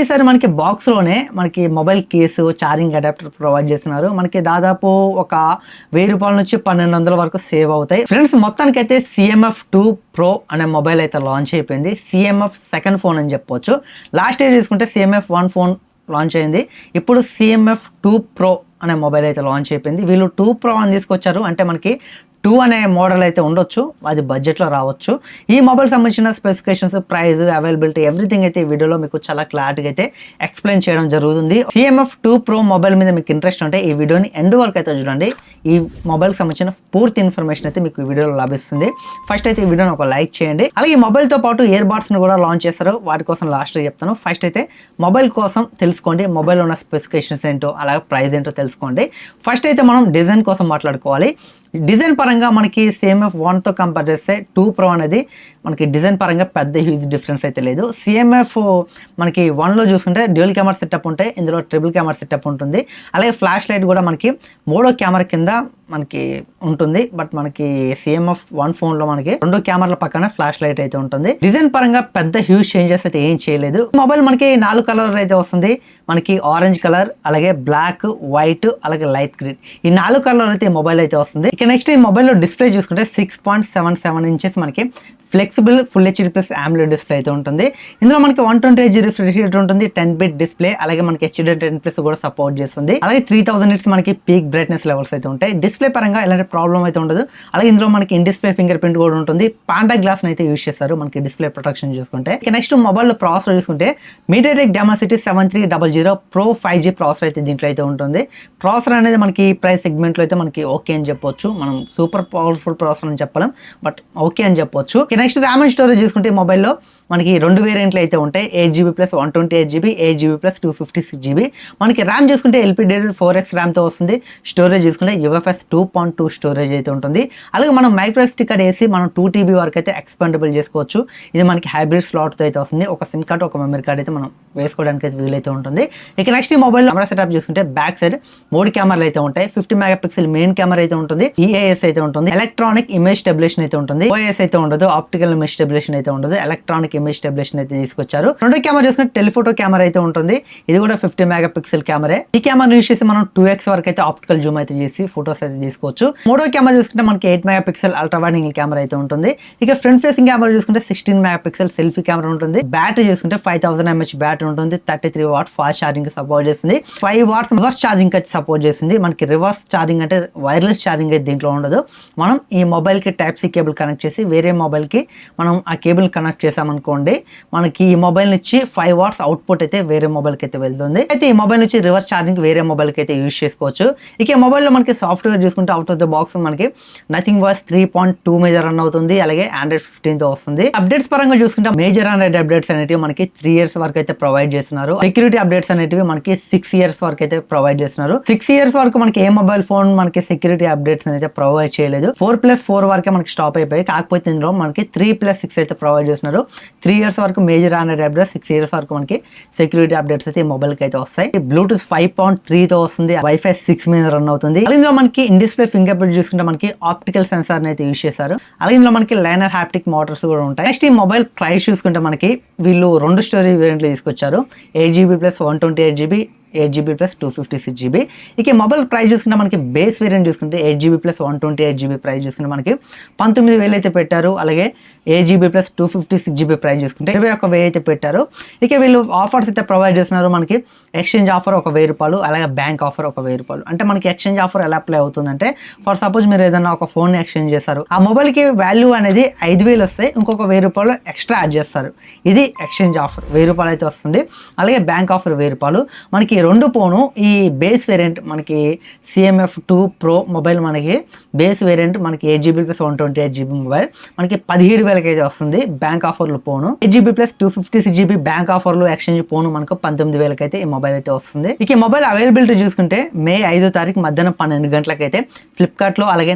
ఈసారి మనకి బాక్స్ లోనే మనకి mobile case, charging adapter provide చేస్తున్నారు. మనకి దాదాపు ఒక 1000 రూపాయల నుంచి 1200 వరకు సేవ్ అవుతాయి. ఫ్రెండ్స్ మొత్తానికి అయితే CMF 2 Pro అనే మొబైల్ అయితే లాంచ్ అయిపోయింది. CMF సెకండ్ ఫోన్ అని చెప్పొచ్చు. లాస్ట్ ఇయర్ తీసుకుంటే CMF 1 ఫోన్ లాంచ్ అయింది. ఇప్పుడు CMF 2 Pro అనే మొబైల్ అయితే లాంచ్ అయిపోయింది. వీళ్ళు 2 Pro అని తీసుకొచ్చారు. అంటే మనకి 2 అనే మోడల్ అయితే ఉండొచ్చు, అది బడ్జెట్లో రావచ్చు. ఈ మొబైల్ సంబంధించిన స్పెసిఫికేషన్స్, ప్రైస్, అవైలబిలిటీ ఎవ్రీథింగ్ అయితే ఈ వీడియోలో మీకు చాలా క్లారిటీగా అయితే ఎక్స్ప్లెయిన్ చేయడం జరుగుతుంది. CMF 2 Pro మొబైల్ మీద మీకు ఇంట్రెస్ట్ ఉంటే ఈ వీడియోని ఎండ్ వరకు అయితే చూడండి. ఈ మొబైల్ సంబంధించిన పూర్తి ఇన్ఫర్మేషన్ అయితే మీకు ఈ వీడియోలో లభిస్తుంది. ఫస్ట్ అయితే ఈ వీడియోని ఒక లైక్ చేయండి. అలాగే ఈ మొబైల్తో పాటు ఇయర్ బడ్స్ని కూడా లాంచ్ చేస్తారు. వాటి కోసం లాస్ట్లో చెప్తాను. ఫస్ట్ అయితే మొబైల్ కోసం తెలుసుకోండి, మొబైల్ ఉన్న స్పెసిఫికేషన్స్ ఏంటో అలాగే ప్రైస్ ఏంటో తెలుసుకోండి. ఫస్ట్ అయితే మనం డిజైన్ కోసం మాట్లాడుకోవాలి. డిజైన్ పరంగా మనకి CMF 1తో కంపేర్ చేస్తే 2 Pro అనేది మనకి డిజైన్ పరంగా పెద్ద హ్యూజ్ డిఫరెన్స్ అయితే లేదు. CMF మనకి 1లో చూసుకుంటే డ్యూయల్ కెమెరా సెటప్ ఉంటాయి, ఇందులో ట్రిపుల్ కెమెరా సెటప్ ఉంటుంది. అలాగే ఫ్లాష్ లైట్ కూడా మనకి 3వ కెమెరా కింద మనకి ఉంటుంది. బట్ మనకి CMF 1 ఫోన్లో మనకి 2 కెమెరాల పక్కన ఫ్లాష్ లైట్ అయితే ఉంటుంది. డిజైన్ పరంగా పెద్ద హ్యూజ్ చేంజెస్ అయితే ఏం చేయలేదు. మొబైల్ మనకి 4 కలర్ అయితే వస్తుంది. మనకి ఆరెంజ్ కలర్, అలాగే బ్లాక్, వైట్, అలాగే లైట్ గ్రీన్, ఈ 4 కలర్ అయితే మొబైల్ అయితే వస్తుంది. ఇక నెక్స్ట్ ఈ మొబైల్లో డిస్ప్లే చూసుకుంటే 6.77 ఇంచెస్ మనకి flexible full HD plus AMOLED display అయితే ఉంటుంది. ఇందులో మనకి 120Hz రిఫ్రెష్ రేట్ ఉంటుంది, 10-bit డిస్ప్లే, అలాగే మనకి HD10+ కూడా సపోర్ట్ చేస్తుంది. అలాగే 3000 nits మనకి పీక్ బ్రైట్నెస్ లెవెల్స్ అయితే ఉంటాయి. డిస్ప్లే పరంగా ఎలాంటి ప్రాబ్లం అయితే ఉండదు. అలాగే ఇందులో మనకి ఇన్ డిస్ప్లే ఫింగర్ ప్రింట్ కూడా ఉంటుంది. పాండా గ్లాస్ అయితే యూజ్ చేస్తారు మనకి డిస్ప్లే ప్రొటెక్షన్ చూసుకుంటే. ఇక నెక్స్ట్ మొబైల్ ప్రాసెసర్ చూసుకుంటే MediaTek Dimensity 7300 Pro 5G processor అయితే దీంట్లో అయితే ఉంటుంది. ప్రాసెసర్ అనేది మనకి ప్రైస్ సెగ్మెంట్లో అయితే మనకి ఓకే అని చెప్పొచ్చు. మనం సూపర్ పవర్ఫుల్ ప్రాసెసర్ అని చెప్పలేం, బట్ ఓకే అని చెప్పొచ్చు. నెక్స్ట్ ర్యామ్ అండ్ స్టోరేజ్ చూసుకుంటే మొబైల్లో మనకి 2 వేరియంట్లు అయితే ఉంటాయి. 8GB plus 128GB, 8GB plus 256GB. మనకి ర్యామ్ చూసుకుంటే LPDDR4X ర్యామ్తో వస్తుంది. స్టోరేజ్ చూసుకుంటే UFS 2.2 స్టోరేజ్ అయితే ఉంటుంది. అలాగే మనం మైక్రో SD కార్డ్ వేసి మనం 2TB వరకు అయితే ఎక్స్పాండబుల్ చేసుకోవచ్చు. ఇది మనకి హైబ్రిడ్ స్లాట్తో అయితే వస్తుంది. ఒక సిమ్ కార్డ్, ఒక మెమరీ కార్డ్ అయితే మనం వేసుకోవడానికి అయితే వీలైతే ఉంటుంది. ఇక నెక్స్ట్ ఈ మొబైల్ కెమెరా సెటప్ చూసుకుంటే బ్యాక్ సైడ్ 3 కెమెరాలు అయితే ఉంటాయి. 50 మెగాపిక్సెల్ మెయిన్ కెమెరా అయితే ఉంటుంది. EAS అయితే ఉంటుంది. ఎలక్ట్రానిక్ ఇమేజ్ స్టెబిలేషన్ అయితే ఉంటుంది. OIS అయితే ఉండదు. ఆప్టికల్ ఇమేజ్ స్టెబిలేషన్ అయితే ఉండదు. ఎలక్ట్రానిక్ ఇమేజ్ స్టెబిలేషన్ అయితే తీసుకొచ్చారు. రెండో కెమెరా చూసుకుంటే టెలిఫోటో కెమెరా అయితే ఉంటుంది. ఇది కూడా 50 మెగాపిక్సెల్ కెమెరా. ఈ కెమెరా యూస్ చేసి మనం 2x వరకు అయితే ఆప్టికల్ జూమ్ అయితే చేసి ఫోటోస్ అయితే తీసుకోవచ్చు. మూడో కెమెరా చూసుకుంటే మనకి 8 megapixel ultra wide angle camera అయితే ఉంటుంది. ఇక ఫ్రంట్ ఫేసింగ్ కెమెరా చూసుకుంటే 16 మెగాపిక్సెల్ సెల్ఫీ కెమెరా ఉంటుంది. బ్యాటరీ చూసుకుంటే 5000 mAh బ్యాటరీ ఉంటుంది. 33 వాట్ ఫాస్ట్ ఛార్జింగ్ సపోర్ట్ చేస్తుంది. 5 watts రివర్స్ ఛార్జింగ్ అయితే సపోర్ట్ చేస్తుంది. మనకి రివర్స్ ఛార్జింగ్ అంటే వైర్లెస్ ఛార్జింగ్ అయితే దీంట్లో ఉండదు. మనం ఈ మొబైల్ కి టైప్ సి కేబుల్ కనెక్ట్ చేసి వేరే మొబైల్ కి మనం ఆ కేబుల్ కనెక్ట్ చేసామనుకోండి, మనకి ఈ మొబైల్ నుంచి 5 watts అవుట్పుట్ అయితే వేరే మొబైల్ కి అయితే వెళ్తుంది. అయితే ఈ మొబైల్ నుంచి రివర్స్ ఛార్జింగ్ వేరే మొబైల్ కి అయితే యూజ్ చేసుకోవచ్చు. ఇక ఈ మొబైల్ లో మనకి సాఫ్ట్వేర్ చూసుకుంటే అవుట్ ఆఫ్ ద బాక్స్ మనకి నథింగ్ వాయిస్ 3.2 మీద రన్ అవుతుంది. అలాగే Android 15 తో వస్తుంది. అప్డేట్స్ పరంగా చూసుకుంటే మేజర్ Android అప్డేట్స్ అనేటివి మనకి 3 years వరకు అయితే ప్రొవైడ్ చేస్తున్నారు. సెక్యూరిటీ అప్డేట్స్ అనేటివి మనకి 6 years వరకు అయితే ప్రొవైడ్ చేస్తున్నారు. 6 years వరకు మనకి ఏ మొబైల్ ఫోన్ మనకి సెక్యూరిటీ అప్డేట్స్ అయితే ప్రొవైడ్ చేయలేదు. 4+4 వరకే మనకి స్టాప్ అయిపోయి. కాకపోతే ఇందులో మనకి 3+6 అయితే ప్రొవైడ్ చేస్తున్నారు. 3 years వరకు మేజర్ Android అప్డేట్స్, 6 years వరకు మనకి సెక్యూరిటీ అప్డేట్స్ అయితే ఈ మొబైల్ కి అయితే వస్తాయి. బ్లూటూత్ 5.3 తో వస్తుంది. వైఫై 6 మీద రన్ అవుతుంది. ఇందులో మనకి ఇన్ డిస్ప్లే ఫింగర్ ప్రింట్ చూసుకుంటే మనకి ఆప్టికల్ సెన్సార్ అయితే యూజ్ చేశారు. అలాగే ఇందులో మనకి లైనర్ హ్యాప్టిక్ మోటార్స్ కూడా ఉంటాయి. నెక్స్ట్ ఈ మొబైల్ ప్రైస్ చూసుకుంటే మనకి వీళ్ళు 2 స్టోరేజ్ వేరియంట్లు తీసుకొచ్చారు. 8GB plus 128GB, 8GB plus 256GB. ఇక మొబైల్ ప్రైస్ చూసుకుంటే మనకి బేస్ వేరియంట్ చూసుకుంటే 8GB ప్లస్ 128GB ప్రైస్ చూసుకుంటే మనకి 19,000 అయితే పెట్టారు. అలాగే 8GB ప్లస్ 256GB ప్రైస్ చూసుకుంటే 21,000 అయితే పెట్టారు. ఇక వీళ్ళు ఆఫర్స్ అయితే ప్రొవైడ్ చేస్తున్నారు. మనకి ఎక్స్చేంజ్ ఆఫర్ 1,000 రూపాయలు, అలాగే బ్యాంక్ ఆఫర్ 1,000 రూపాయలు. అంటే మనకి ఎక్స్చేంజ్ ఆఫర్ ఎలా అప్లై అవుతుందంటే, ఫర్ సపోజ్ మీరు ఏదైనా ఒక ఫోన్ ఎక్స్చేంజ్ చేస్తారు, ఆ మొబైల్ కి వాల్యూ అనేది 5,000 వస్తాయి, ఇంకొక 1,000 రూపాయలు ఎక్స్ట్రా యాడ్ చేస్తారు. ఇది ఎక్స్చేంజ్ ఆఫర్ 1,000 రూపాయలు అయితే వస్తుంది. అలాగే బ్యాంక్ ఆఫర్ 1,000 రూపాయలు. మనకి 2 ఫోను ఈ బేస్ వేరియంట్ మనకి CMF 2 Pro మొబైల్ మనకి బేస్ వేరియంట్ మనకి 8GB ప్లస్ 128GB మొబైల్ మనకి 17,000 అయితే వస్తుంది. బ్యాంక్ ఆఫర్లు పోను 8GB ప్లస్ 256GB బ్యాంక్ ఆఫర్లు ఎక్స్చేంజ్ పోను మనకు 19,000 అయితే ఈ మొబైల్ అయితే వస్తుంది. ఇక ఈ మొబైల్ అవైలబిలిటీ చూసుకుంటే మే 5వ తారీఖు మధ్యాహ్నం 12 గంటలకు అయితే ఫ్లిప్కార్ట్లో, అలాగే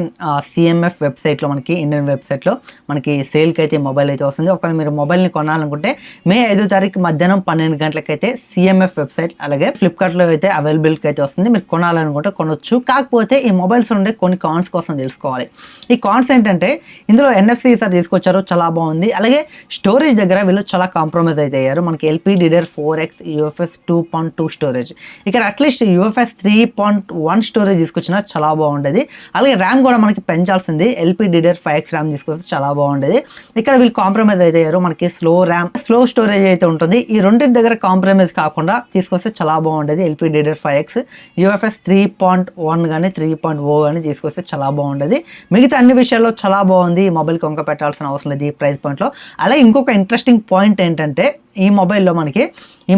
CMF వెబ్సైట్లో మనకి ఇండియన్ వెబ్సైట్లో మనకి సేల్కి అయితే ఈ మొబైల్ అయితే వస్తుంది. ఒకవేళ మీరు మొబైల్ని కొనాలనుకుంటే మే 5వ తారీఖు మధ్యాహ్నం 12 గంటలకైతే CMF వెబ్సైట్ అలాగే ఫ్లిప్కార్ట్ ఫ్లిప్కార్ట్లో అయితే అవైలబిలిటీ అయితే వస్తుంది. మీరు కొనాలనుకుంటే కొనొచ్చు. కాకపోతే ఈ మొబైల్స్ ఉండే కొన్ని కాన్స్ కోసం తెలుసుకోవాలి. ఈ కాన్స్ ఏంటంటే ఇందులో NFC సార్ తీసుకొచ్చారు, చాలా బాగుంది. అలాగే స్టోరేజ్ దగ్గర వీళ్ళు చాలా కాంప్రమైజ్ అయితే అయ్యారు. మనకి LPDDR4X UFS 2.2 స్టోరేజ్, ఇక్కడ అట్లీస్ట్ UFS 3.1 స్టోరేజ్ తీసుకొచ్చినా చాలా బాగుండేది. అలాగే ర్యామ్ కూడా మనకి పెంచాల్సింది, LPDDR5X ర్యామ్ తీసుకొస్తే చాలా బాగుండేది. ఇక్కడ వీళ్ళు కాంప్రమైజ్ అయితే అయ్యారు. మనకి స్లో ర్యామ్ స్లో స్టోరేజ్ అయితే ఉంటుంది. ఈ రెండింటి దగ్గర కాంప్రమైజ్ కాకుండా తీసుకొస్తే చాలా బాగుండేది. LPDDR5X UFS 3.1 కానీ 3.0 కానీ తీసుకొస్తే చాలా బాగుండేది. మిగతా అన్ని విషయాల్లో చాలా బాగుంది. ఈ మొబైల్ కొంక పెట్టాల్సిన అవసరం లేదు ఈ ప్రైస్ పాయింట్లో. అలాగే ఇంకొక ఇంట్రెస్టింగ్ పాయింట్ ఏంటంటే ఈ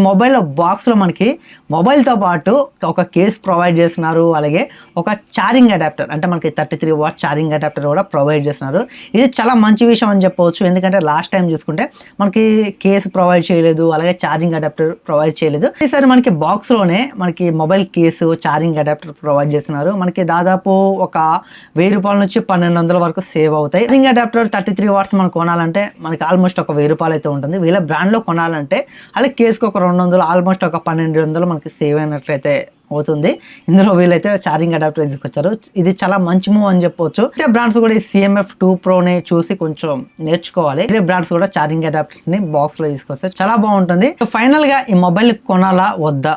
మొబైల్లో బాక్స్లో మనకి మొబైల్తో పాటు ఒక కేస్ ప్రొవైడ్ చేస్తున్నారు. అలాగే ఒక ఛార్జింగ్ అడాప్టర్, అంటే మనకి 33 వాట్ ఛార్జింగ్ అడాప్టర్ కూడా ప్రొవైడ్ చేస్తున్నారు. ఇది చాలా మంచి విషయం అని చెప్పవచ్చు. ఎందుకంటే లాస్ట్ టైం చూసుకుంటే మనకి కేసు ప్రొవైడ్ చేయలేదు, అలాగే ఛార్జింగ్ అడాప్టర్ ప్రొవైడ్ చేయలేదు. ఈసారి మనకి బాక్స్లోనే మనకి mobile case charging adapter provide చేస్తున్నారు. మనకి దాదాపు ఒక 1000 రూపాయల నుంచి 1200 వరకు సేవ్ అవుతాయి. ఛార్జింగ్ అడాప్టర్ 33 వాట్స్ మనం కొనాలంటే మనకి ఆల్మోస్ట్ ఒక 1000 రూపాయలు అయితే ఉంటుంది. వీళ్ళ బ్రాండ్లో కొనాలంటే అలాగే కేసుకు ఒక 200, ఆల్మోస్ట్ ఒక 1200 మనకి సేవ్ అయినట్లయితే అవుతుంది. ఇందులో వీళ్ళైతే ఛార్జింగ్ అడాప్టర్ తీసుకొచ్చారు. ఇది చాలా మంచి మూవ్ అని చెప్పొచ్చు. ఇదే బ్రాండ్స్ కూడా ఈ CMF2 Proని చూసి కొంచెం నేర్చుకోవాలి. ఇదే బ్రాండ్స్ కూడా ఛార్జింగ్ అడాప్టర్ ని బాక్స్ లో తీసుకొస్తే చాలా బాగుంటుంది. ఫైనల్ గా ఈ మొబైల్ కొనాలా వద్దా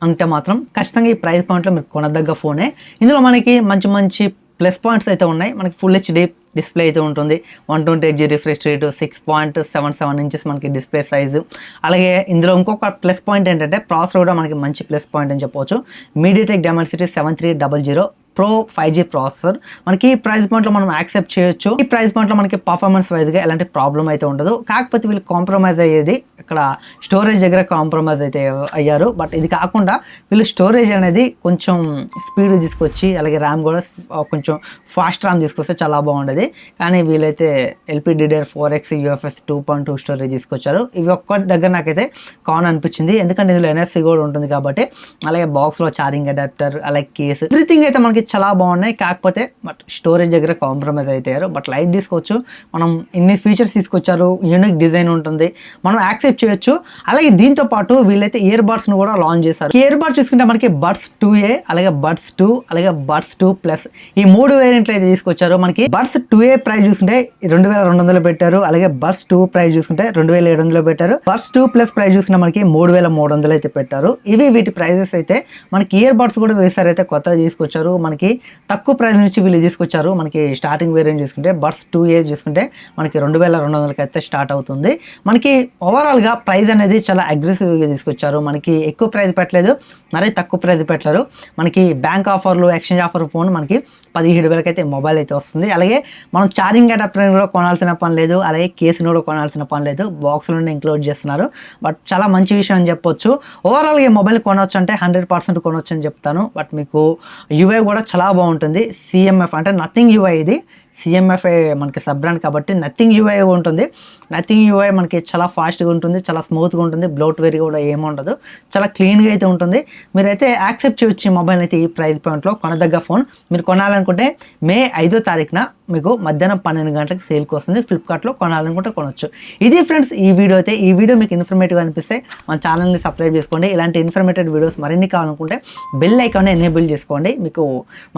అంటే మాత్రం ఖచ్చితంగా ఈ ప్రైస్ పాయింట్ లో మీరు కొనదగ్గ ఫోనే. ఇందులో మనకి మంచి ప్లస్ పాయింట్స్ అయితే ఉన్నాయి. మనకి ఫుల్ HD డిస్ప్లే అయితే ఉంటుంది. 128Hz రిఫ్రెష్ రేట్, 6.77 ఇంచెస్ మనకి డిస్ప్లే సైజు. అలాగే ఇందులో ఇంకొక ప్లస్ పాయింట్ ఏంటంటే ప్రాసెసర్ కూడా మనకి మంచి ప్లస్ పాయింట్ అని చెప్పవచ్చు. MediaTek Dimensity 7300 Pro 5G processor. మనకి ఈ ప్రైస్ పాయింట్లో మనం యాక్సెప్ట్ చేయొచ్చు. ఈ ప్రైస్ పాయింట్లో మనకి పర్ఫార్మెన్స్ వైజ్గా ఎలాంటి ప్రాబ్లం అయితే ఉండదు. కాకపోతే వీళ్ళు కాంప్రమైజ్ అయ్యేది ఇక్కడ స్టోరేజ్ దగ్గర కాంప్రమైజ్ అయితే అయ్యారు. బట్ ఇది కాకుండా వీళ్ళు స్టోరేజ్ అనేది కొంచెం స్పీడ్ తీసుకొచ్చి, అలాగే ర్యామ్ కూడా కొంచెం ఫాస్ట్ ర్యామ్ తీసుకొస్తే చాలా బాగుండేది. కానీ వీళ్ళైతే LPDDR4X UFS 2.2 స్టోరేజ్ తీసుకొచ్చారు. ఇవి ఒక్క దగ్గర నాకైతే కాన్ అనిపించింది. ఎందుకంటే ఇందులో NFC కూడా ఉంటుంది కాబట్టి. అలాగే బాక్స్లో ఛార్జింగ్ అడాప్టర్, అలాగే కేసు, ఎవ్రీథింగ్ అయితే మనకి చాలా బాగున్నాయి. కాకపోతే బట్ స్టోరేజ్ దగ్గర కాంప్రమైజ్ అవుతారు. బట్ లైట్ తీసుకోవచ్చు, మనం ఇన్ని ఫీచర్స్ తీసుకొచ్చారు, యూనిక్ డిజైన్ ఉంటుంది, మనం యాక్సెప్ట్ చేయొచ్చు. అలాగే దీంతో పాటు వీళ్ళైతే ఇయర్ బడ్స్ ను కూడా లాంచ్ చేశారు. ఇయర్ బడ్స్ చూసుకుంటే మనకి బడ్స్ 2A, అలాగే బడ్స్ 2, అలాగే బడ్స్ 2+, ఈ 3 వేరియంట్లు అయితే తీసుకొచ్చారు. మనకి బడ్స్ 2A ప్రైస్ చూసుకుంటే 2200 పెట్టారు. అలాగే బడ్స్ 2 ప్రైస్ చూసుకుంటే 2700 పెట్టారు. బడ్స్ 2+ ప్రైస్ చూసుకుంటే మనకి 3300 అయితే పెట్టారు. ఇవి వీటి ప్రైజెస్ అయితే. మనకి ఇయర్ బడ్స్ కూడా వేసారు అయితే కొత్తగా తీసుకొచ్చారు. మనకి తక్కువ ప్రైస్ నుంచి వీళ్ళు తీసుకొచ్చారు. మనకి స్టార్టింగ్ వేరియంట్ చూసుకుంటే బడ్స్ 2A చూసుకుంటే మనకి 2200 అయితే స్టార్ట్ అవుతుంది. మనకి ఓవరాల్ గా ప్రైస్ అనేది చాలా అగ్రెసివ్ గా తీసుకొచ్చారు. మనకి ఎక్కువ ప్రైస్ పెట్టలేదు, మరీ తక్కువ ప్రైస్ పెట్టలేరు. మనకి బ్యాంక్ ఆఫర్లు, ఎక్స్చేంజ్ ఆఫర్ ఫోన్ మనకి 17,000 అయితే మొబైల్ అయితే వస్తుంది. అలాగే మనం ఛార్జింగ్ అడాప్టర్ కూడా కొనాల్సిన పని లేదు, అలాగే కేసును కూడా కొనాల్సిన పని లేదు, బాక్స్ నుండి ఇంక్లూడ్ చేస్తున్నారు. బట్ చాలా మంచి విషయం అని చెప్పొచ్చు. ఓవరాల్గా ఈ మొబైల్ కొనవచ్చు అంటే 100% కొనవచ్చు అని చెప్తాను. బట్ మీకు UI కూడా చాలా బాగుంటుంది. CMF అంటే నథింగ్ UI, ఇది CMF మనకి సబ్ బ్రాండ్ కాబట్టి నథింగ్ UI ఉంటుంది. నథింగ్ UI మనకి చాలా ఫాస్ట్గా ఉంటుంది, చాలా స్మూత్గా ఉంటుంది, బ్లోట్వేర్ కూడా ఏముండదు, చాలా క్లీన్గా అయితే ఉంటుంది. మీరైతే యాక్సెప్ట్ చేయొచ్చు మొబైల్ అయితే ఈ ప్రైస్ పాయింట్లో కొనదగ్గ ఫోన్. మీరు కొనాలనుకుంటే మే 5వ తారీఖున మీకు మధ్యాహ్నం 12 గంటలకు సేల్కి వస్తుంది. ఫ్లిప్కార్ట్లో కొనాలనుకుంటే కొనవచ్చు. ఇది ఫ్రెండ్స్ ఈ వీడియో అయితే. ఈ వీడియో మీకు ఇన్ఫర్మేటివ్ అనిపిస్తే మన ఛానల్ని సబ్స్క్రైబ్ చేసుకోండి. ఇలాంటి ఇన్ఫర్మేటివ్ వీడియోస్ మరిన్ని కావాలనుకుంటే బెల్ ఐకాన్ని ఎనేబుల్ చేసుకోండి. మీకు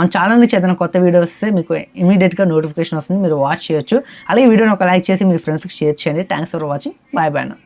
మన ఛానల్ నుంచి ఏదైనా కొత్త వీడియోస్ వస్తే మీకు ఇమీడియట్గా నోటిఫికేషన్ వస్తుంది, మీరు వాచ్ చేయొచ్చు. అలాగే వీడియోని ఒక లైక్ చేసి మీ ఫ్రెండ్స్కి షేర్ చేయండి. Thanks for watching. Bye bye.